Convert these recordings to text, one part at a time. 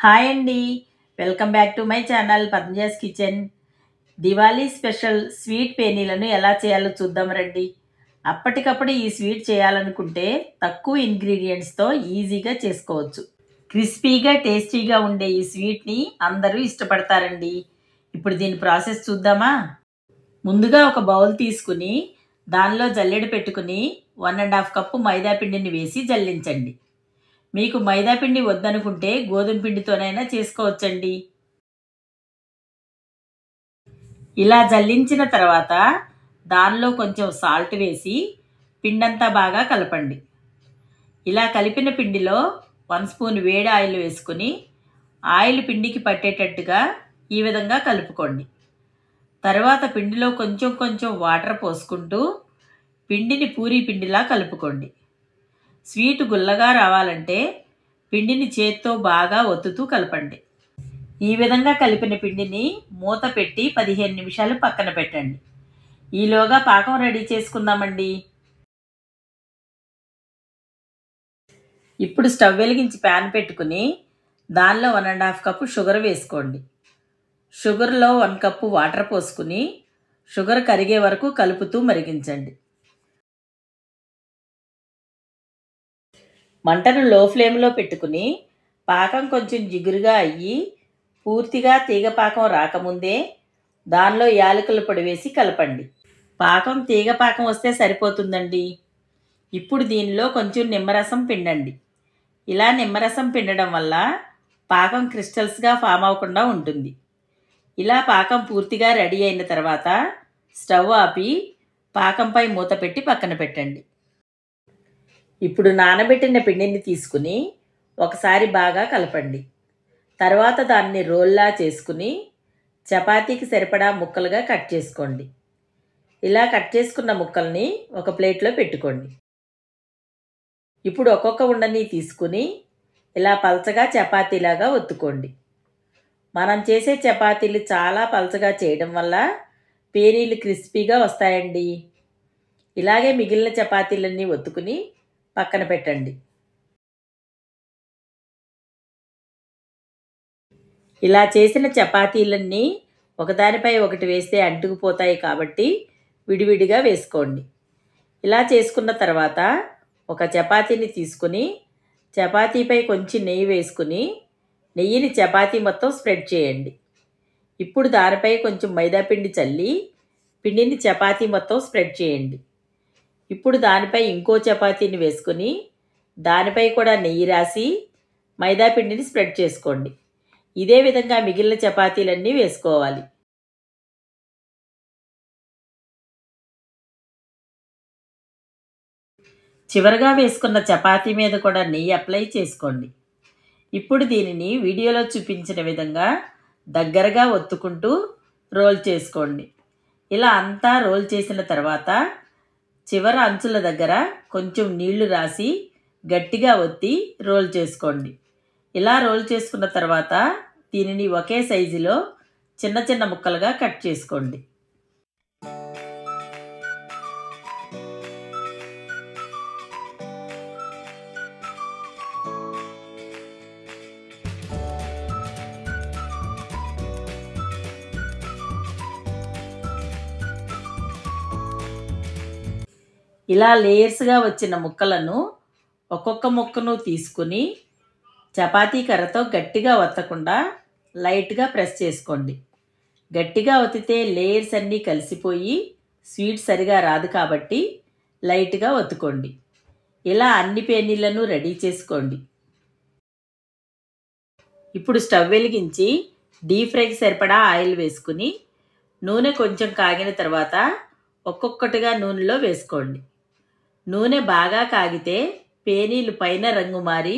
Hi అండి. Welcome back to my channel Padmaja's kitchen. Diwali special sweet పేనీలను ఎలా చేయాలో చూద్దాం రండి. అప్పటికప్పుడు ఈ స్వీట్ చేయాలనుకుంటే తక్కువ ఇంగ్రీడియంట్స్తో ఈజీగా చేసుకోవచ్చు. క్రిస్పీగా టేస్టీగా ఉండే ఈ స్వీట్ని అందరూ ఇష్టపడతారండి. ఇప్పుడు దీని ప్రాసెస్ చూద్దామా? ముందుగా ఒక బౌల్ తీసుకుని దానిలో జల్లెడ పెట్టుకుని 1½ కప్పు మైదా పిండిని వేసి జల్లించండి. మీకు మైదా పిండి వద్దనుకుంటే గోధుమ పిండితోనైనా చేసుకోవచ్చండి. ఇలా జల్లించిన తర్వాత దానిలో కొంచెం సాల్ట్ వేసి పిండంతా బాగా కలపండి. ఇలా కలిపిన పిండిలో 1 స్పూన్ వేడి ఆయిల్ వేసుకుని ఆయిల్ పిండికి పట్టేటట్టుగా ఈ విధంగా కలుపుకోండి. తర్వాత పిండిలో కొంచెం కొంచెం వాటర్ పోసుకుంటూ పిండిని పూరీ పిండిలా కలుపుకోండి. స్వీట్ గుల్లగా రావాలంటే పిండిని చేత్తో బాగా ఒత్తుతూ కలపండి. ఈ విధంగా కలిపిన పిండిని మూత పెట్టి 15 నిమిషాలు పక్కన పెట్టండి. ఈలోగా పాకం రెడీ చేసుకుందామండి. ఇప్పుడు స్టవ్ వెలిగించి ప్యాన్ పెట్టుకుని దానిలో 1½ కప్పు షుగర్ వేసుకోండి. షుగర్లో 1 కప్పు వాటర్ పోసుకుని షుగర్ కరిగే వరకు కలుపుతూ మరిగించండి. మంటను లో ఫ్లేమ్లో పెట్టుకుని పాకం కొంచెం జిగురుగా అయ్యి పూర్తిగా తీగ పాకం రాకముందే దానిలో యాలకుల పొడి వేసి కలపండి. పాకం తీగ పాకం వస్తే సరిపోతుందండి. ఇప్పుడు దీనిలో కొంచెం నిమ్మరసం పిండండి. ఇలా నిమ్మరసం పిండడం వల్ల పాకం క్రిస్టల్స్గా ఫామ్ అవ్వకుండా ఉంటుంది. ఇలా పాకం పూర్తిగా రెడీ అయిన తర్వాత స్టవ్ ఆపి పాకంపై మూత పెట్టి పక్కన పెట్టండి. ఇప్పుడు నానబెట్టిన పిండిని తీసుకుని ఒకసారి బాగా కలపండి. తర్వాత దాన్ని రోల్లా చేసుకుని చపాతీకి సరిపడా ముక్కలుగా కట్ చేసుకోండి. ఇలా కట్ చేసుకున్న ముక్కల్ని ఒక ప్లేట్లో పెట్టుకోండి. ఇప్పుడు ఒక్కొక్క ఉండని తీసుకుని ఇలా పలచగా చపాతీలాగా ఒత్తుకోండి. మనం చేసే చపాతీలు చాలా పలచగా చేయడం వల్ల పేనీలు క్రిస్పీగా వస్తాయండి. ఇలాగే మిగిలిన చపాతీలన్నీ ఒత్తుకుని పక్కన పెట్టండి. ఇలా చేసిన చపాతీలన్నీ ఒకదానిపై ఒకటి వేస్తే అంటుకుపోతాయి కాబట్టి విడివిడిగా వేసుకోండి. ఇలా చేసుకున్న తర్వాత ఒక చపాతీని తీసుకుని చపాతీపై కొంచెం నెయ్యి వేసుకుని నెయ్యిని చపాతీ మొత్తం స్ప్రెడ్ చేయండి. ఇప్పుడు దానిపై కొంచెం మైదాపిండి చల్లి పిండిని చపాతీ మొత్తం స్ప్రెడ్ చేయండి. ఇప్పుడు దానిపై ఇంకో చపాతీని వేసుకుని దానిపై కూడా నెయ్యి రాసి మైదాపిండిని స్ప్రెడ్ చేసుకోండి. ఇదే విధంగా మిగిలిన చపాతీలన్నీ వేసుకోవాలి. చివరగా వేసుకున్న చపాతీ మీద కూడా నెయ్యి అప్లై చేసుకోండి. ఇప్పుడు దీనిని వీడియోలో చూపించిన విధంగా దగ్గరగా ఒత్తుకుంటూ రోల్ చేసుకోండి. ఇలా అంతా రోల్ చేసిన తర్వాత చివర అంచుల దగ్గర కొంచెం నీళ్లు రాసి గట్టిగా ఒత్తి రోల్ చేసుకోండి. ఇలా రోల్ చేసుకున్న తర్వాత దీనిని ఒకే సైజులో చిన్న చిన్న ముక్కలుగా కట్ చేసుకోండి. ఇలా లేయర్స్గా వచ్చిన ముక్కలను ఒక్కొక్క ముక్కను తీసుకుని చపాతీ కర్రతో గట్టిగా ఒత్తకుండా లైట్గా ప్రెస్ చేసుకోండి. గట్టిగా ఒత్తితే లేయర్స్ అన్నీ కలిసిపోయి స్వీట్ సరిగా రాదు కాబట్టి లైట్గా ఒత్తుకోండి. ఇలా అన్ని పేనీలను రెడీ చేసుకోండి. ఇప్పుడు స్టవ్ వెలిగించి డీప్ ఫ్రైకి సరిపడా ఆయిల్ వేసుకుని నూనె కొంచెం కాగిన తర్వాత ఒక్కొక్కటిగా నూనెలో వేసుకోండి. నూనె బాగా కాగితే పేనీలు పైన రంగు మారి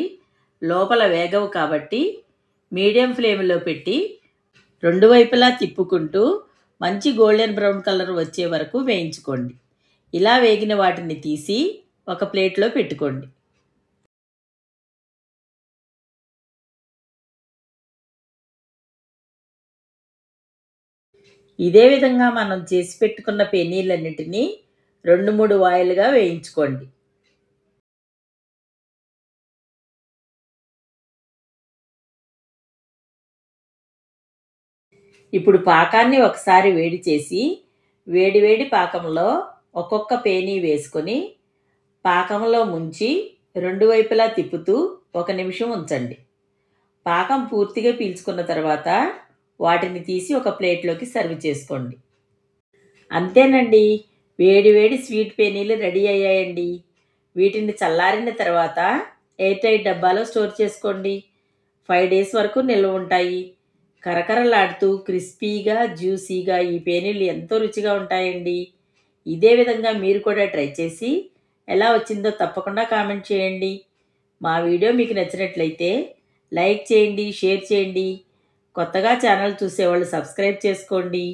లోపల వేగవు కాబట్టి మీడియం ఫ్లేమ్లో పెట్టి రెండు వైపులా తిప్పుకుంటూ మంచి గోల్డెన్ బ్రౌన్ కలర్ వచ్చే వరకు వేయించుకోండి. ఇలా వేగిన వాటిని తీసి ఒక ప్లేట్లో పెట్టుకోండి. ఇదే విధంగా మనం చేసి పెట్టుకున్న పేనీలన్నిటినీ 2-3 వాయిలుగా వేయించుకోండి. ఇప్పుడు పాకాన్ని ఒకసారి వేడి చేసి వేడివేడి పాకంలో ఒక్కొక్క పేనీ వేసుకొని పాకంలో ముంచి రెండు వైపులా తిప్పుతూ 1 నిమిషం ఉంచండి. పాకం పూర్తిగా పీల్చుకున్న తర్వాత వాటిని తీసి ఒక ప్లేట్లోకి సర్వ్ చేసుకోండి. అంతేనండి, వేడి స్వీట్ పేనీలు రెడీ అయ్యాయండి. వీటిని చల్లారిన తర్వాత ఎయిర్ టైట్ డబ్బాలో స్టోర్ చేసుకోండి. 5 డేస్ వరకు నిల్వ ఉంటాయి. కరకరలాడుతూ క్రిస్పీగా జ్యూసీగా ఈ పేనీలు ఎంతో రుచిగా ఉంటాయండి. ఇదే విధంగా మీరు కూడా ట్రై చేసి ఎలా వచ్చిందో తప్పకుండా కామెంట్ చేయండి. మా వీడియో మీకు నచ్చినట్లయితే లైక్ చేయండి, షేర్ చేయండి. కొత్తగా ఛానల్ చూసేవాళ్ళు సబ్స్క్రైబ్ చేసుకోండి.